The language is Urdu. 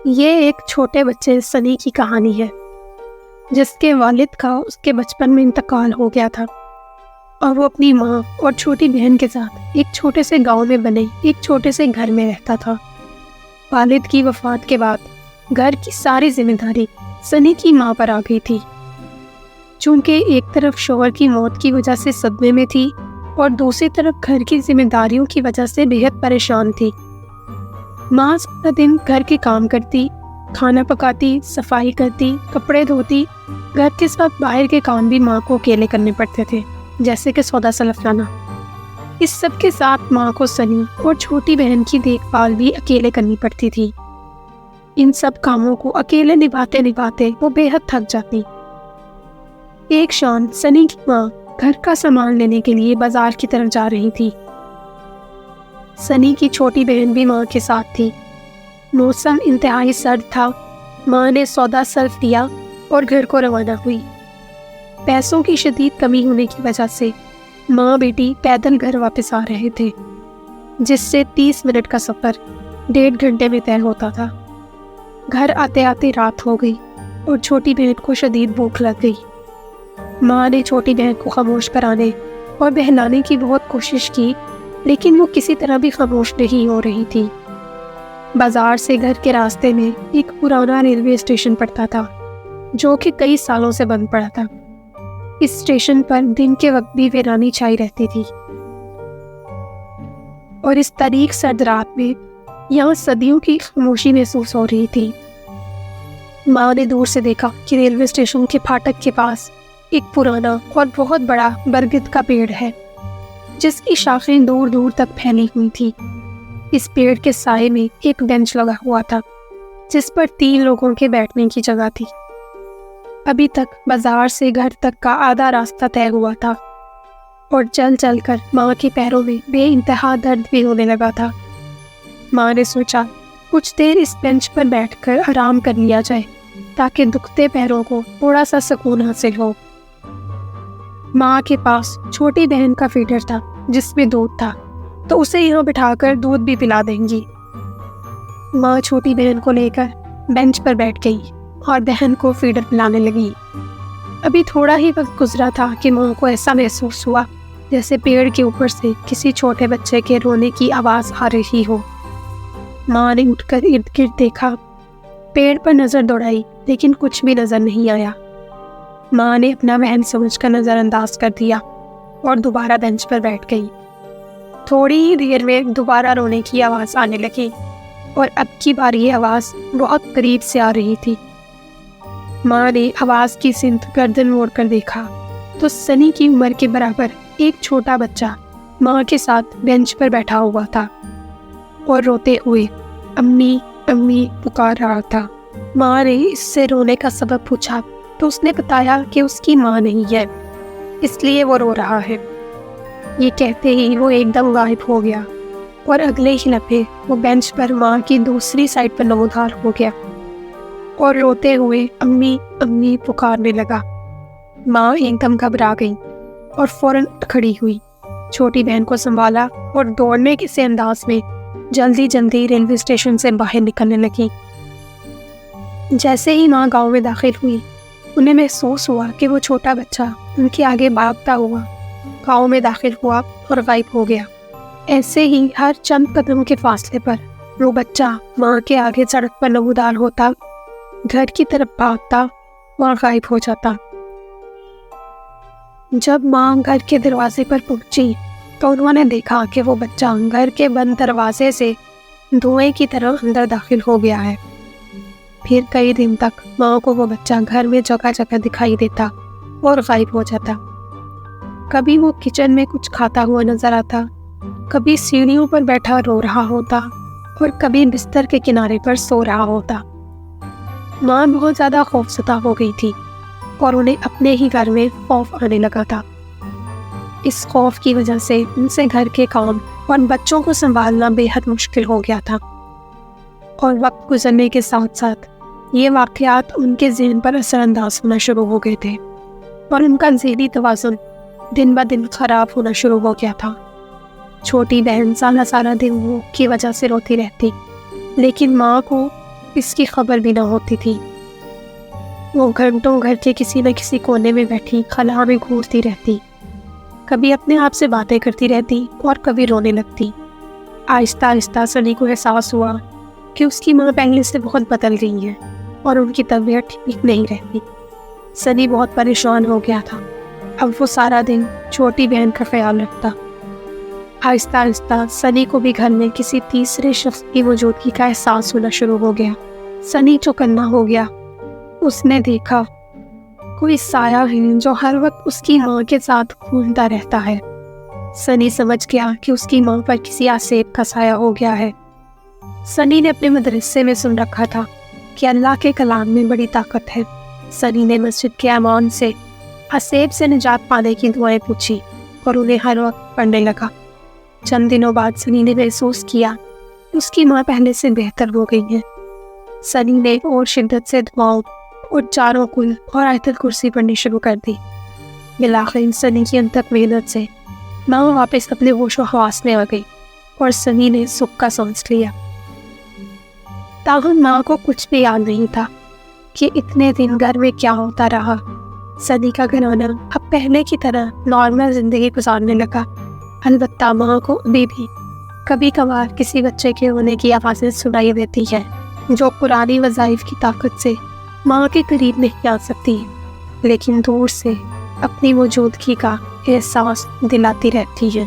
یہ ایک چھوٹے بچے سنی کی کہانی ہے جس کے والد کا اس کے بچپن میں انتقال ہو گیا تھا اور وہ اپنی ماں اور چھوٹی بہن کے ساتھ ایک چھوٹے سے گاؤں میں بنے ایک چھوٹے سے گھر میں رہتا تھا۔ والد کی وفات کے بعد گھر کی ساری ذمہ داری سنی کی ماں پر آ گئی تھی۔ چونکہ ایک طرف شوہر کی موت کی وجہ سے صدمے میں تھی اور دوسری طرف گھر کی ذمہ داریوں کی وجہ سے بےحد پریشان تھی۔ ماں سارا دن گھر کے کام کرتی، کھانا پکاتی، صفائی کرتی، کپڑے دھوتی۔ گھر کے ساتھ باہر کے کام بھی ماں کو اکیلے کرنے پڑتے تھے، جیسے کہ سودا سلف لانا۔ اس سب کے ساتھ ماں کو سنی اور چھوٹی بہن کی دیکھ بھال بھی اکیلے کرنی پڑتی تھی۔ ان سب کاموں کو اکیلے نبھاتے نبھاتے وہ بے حد تھک جاتی۔ ایک شام سنی کی ماں گھر کا سامان لینے کے لیے بازار کی طرف جا رہی تھی۔ سنی کی چھوٹی بہن بھی ماں کے ساتھ تھی۔ موسم انتہائی سرد تھا۔ ماں نے سودا سلف لیا اور گھر کو روانہ ہوئی۔ پیسوں کی شدید کمی ہونے کی وجہ سے ماں بیٹی پیدل گھر واپس آ رہے تھے، جس سے 30 منٹ کا سفر 1.5 گھنٹے میں طے ہوتا تھا۔ گھر آتے آتے رات ہو گئی اور چھوٹی بہن کو شدید بھوک لگ گئی۔ ماں نے چھوٹی بہن کو خاموش کرانے اور بہلانے کی بہت کوشش کی، لیکن وہ کسی طرح بھی خاموش نہیں ہو رہی تھی۔ بازار سے گھر کے راستے میں ایک پرانا ریلوے اسٹیشن پڑتا تھا جو کہ کئی سالوں سے بند پڑا تھا۔ اس اسٹیشن پر دن کے وقت بھی ویرانی چھائی رہتی تھی اور اس تاریک سرد رات میں یہاں صدیوں کی خاموشی محسوس ہو رہی تھی۔ ماں نے دور سے دیکھا کہ ریلوے اسٹیشن کے پھاٹک کے پاس ایک پرانا اور بہت بڑا برگد کا پیڑ ہے جس کی شاخیں دور دور تک پھیلی ہوئی تھی۔ اس پیڑ کے سائے میں ایک بینچ لگا ہوا تھا جس پر 3 لوگوں کے بیٹھنے کی جگہ تھی۔ ابھی تک بازار سے گھر تک کا آدھا راستہ طے ہوا تھا اور چل چل کر ماں کے پیروں میں بے انتہا درد بھی ہونے لگا تھا۔ ماں نے سوچا کچھ دیر اس بینچ پر بیٹھ کر آرام کر لیا جائے تاکہ دکھتے پیروں کو تھوڑا سا سکون حاصل ہو۔ ماں کے پاس چھوٹی بہن کا فیڈر تھا جس میں دودھ تھا، تو اسے یہاں بٹھا کر دودھ بھی پلا دیں گی۔ ماں چھوٹی بہن کو لے کر بینچ پر بیٹھ گئی اور بہن کو فیڈر پلانے لگی۔ ابھی تھوڑا ہی وقت گزرا تھا کہ ماں کو ایسا محسوس ہوا جیسے پیڑ کے اوپر سے کسی چھوٹے بچے کے رونے کی آواز آ رہی ہو۔ ماں نے اٹھ کر ارد گرد دیکھا، پیڑ پر نظر دوڑائی لیکن کچھ بھی نظر نہیں آیا۔ ماں نے اپنا وہم سمجھ کر نظر انداز کر دیا اور دوبارہ بینچ پر بیٹھ گئی۔ تھوڑی ہی دیر میں دوبارہ رونے کی آواز آنے لگی اور اب کی بار یہ آواز بہت قریب سے آ رہی تھی۔ ماں نے آواز کی سمت گردن موڑ کر دیکھا تو سنی کی عمر کے برابر ایک چھوٹا بچہ ماں کے ساتھ بینچ پر بیٹھا ہوا تھا اور روتے ہوئے امی امی پکار رہا تھا۔ ماں نے اس سے رونے کا سبب پوچھا تو اس نے بتایا کہ اس کی ماں نہیں ہے، اس لیے وہ رو رہا ہے۔ یہ کہتے ہی وہ ایک دم غائب ہو گیا اور اگلے ہی لمحے وہ بینچ پر ماں کی دوسری سائڈ پر نمودار ہو گیا اور روتے ہوئے امی امی پکارنے لگا۔ ماں ایک دم گھبرا گئی اور فوراً اٹھ کھڑی ہوئی، چھوٹی بہن کو سنبھالا اور دوڑنے کے سے انداز میں جلدی جلدی ریلوے اسٹیشن سے باہر نکلنے لگی۔ جیسے ہی ماں گاؤں میں داخل ہوئی، انہیں محسوس ہوا کہ وہ چھوٹا بچہ ان کے آگے بھاگتا ہوا گاؤں میں داخل ہوا اور غائب ہو گیا۔ ایسے ہی ہر چند قدم کے فاصلے پر وہ بچہ ماں کے آگے سڑک پر نمودار ہوتا، گھر کی طرف بھاگتا اور غائب ہو جاتا۔ جب ماں گھر کے دروازے پر پہنچی تو انہوں نے دیکھا کہ وہ بچہ گھر کے بند دروازے سے دھوئیں کی طرح اندر داخل ہو گیا ہے۔ پھر کئی دن تک ماں کو وہ بچہ گھر میں جگہ جگہ دکھائی دیتا اور غائب ہو جاتا۔ کبھی وہ کچن میں کچھ کھاتا ہوا نظر آتا، کبھی سیڑھیوں پر بیٹھا رو رہا ہوتا اور کبھی بستر کے کنارے پر سو رہا ہوتا۔ ماں بہت زیادہ خوفزدہ ہو گئی تھی اور انہیں اپنے ہی گھر میں خوف آنے لگا تھا۔ اس خوف کی وجہ سے ان سے گھر کے کام اور بچوں کو سنبھالنا بے حد مشکل ہو گیا تھا، اور وقت گزرنے کے ساتھ ساتھ یہ واقعات ان کے ذہن پر اثر انداز ہونا شروع ہو گئے تھے اور ان کا ذہنی توازن دن بہ دن خراب ہونا شروع ہو گیا تھا۔ چھوٹی بہن سارا دن وہ کی وجہ سے روتی رہتی، لیکن ماں کو اس کی خبر بھی نہ ہوتی تھی۔ وہ گھنٹوں گھر کے کسی نہ کسی کونے میں بیٹھی خلا میں گھورتی رہتی، کبھی اپنے آپ سے باتیں کرتی رہتی اور کبھی رونے لگتی۔ آہستہ آہستہ سنی کو احساس ہوا کہ اس کی ماں پہلے سے بہت بدل گئی ہے اور ان کی طبیعت ٹھیک نہیں رہتی۔ سنی بہت پریشان ہو گیا تھا۔ اب وہ سارا دن چھوٹی بہن کا خیال رکھتا۔ آہستہ آہستہ سنی کو بھی گھر میں کسی تیسرے شخص کی موجودگی کا احساس ہونا شروع ہو گیا۔ سنی چوکنا ہو گیا۔ اس نے دیکھا کوئی سایہ ہے جو ہر وقت اس کی ماں کے ساتھ گھومتا رہتا ہے۔ سنی سمجھ گیا کہ اس کی ماں پر کسی آسیب کا سایہ ہو گیا ہے۔ سنی نے اپنے مدرسے میں سن رکھا تھا کہ اللہ کے کلام میں بڑی طاقت ہے۔ سنی نے مسجد کے امام سے آسیب سے نجات پانے کی دعائیں پوچھی اور انہیں ہر وقت پڑھنے لگا۔ چند دنوں بعد سنی نے محسوس کیا کہ اس کی ماں پہلے سے بہتر ہو گئی ہے۔ سنی نے اور شدت سے دعاؤں اور چاروں کل اور آیت الکرسی پڑھنی شروع کر دی۔ بالآخر سنی کی انتھک محنت سے ماں واپس اپنے ہوش و حواس میں آ گئی اور سنی نے سکھ کا سانس لیا۔ تاہم ماں کو کچھ بھی یاد نہیں تھا کہ اتنے دن گھر میں کیا ہوتا رہا۔ سنی کا گھرانہ اب پہلے کی طرح نارمل زندگی گزارنے لگا، البتہ ماں کو ابھی بھی کبھی کبھار کسی بچے کے رونے کی آوازیں سنائی دیتی ہیں جو پرانی وظائف کی طاقت سے ماں کے قریب نہیں آ سکتی، لیکن دور سے اپنی موجودگی کا احساس دلاتی رہتی ہے۔